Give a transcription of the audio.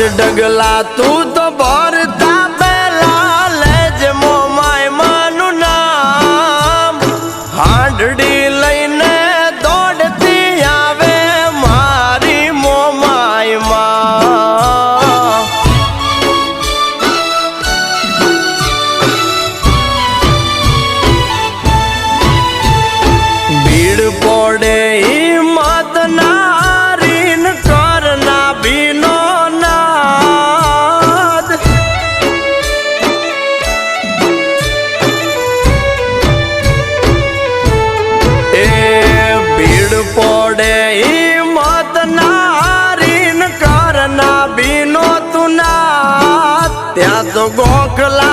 डगला तू तो भरता पेला लेज मोमाय मानु नाम हांडड़ी लईने दौड़ती आवे मारी मोमाय मां भीड़ पड़े हिम्मत नारीन करना बीनो पड़े हिम्मत नारीन करना बीनो तुना त्या तो गोखला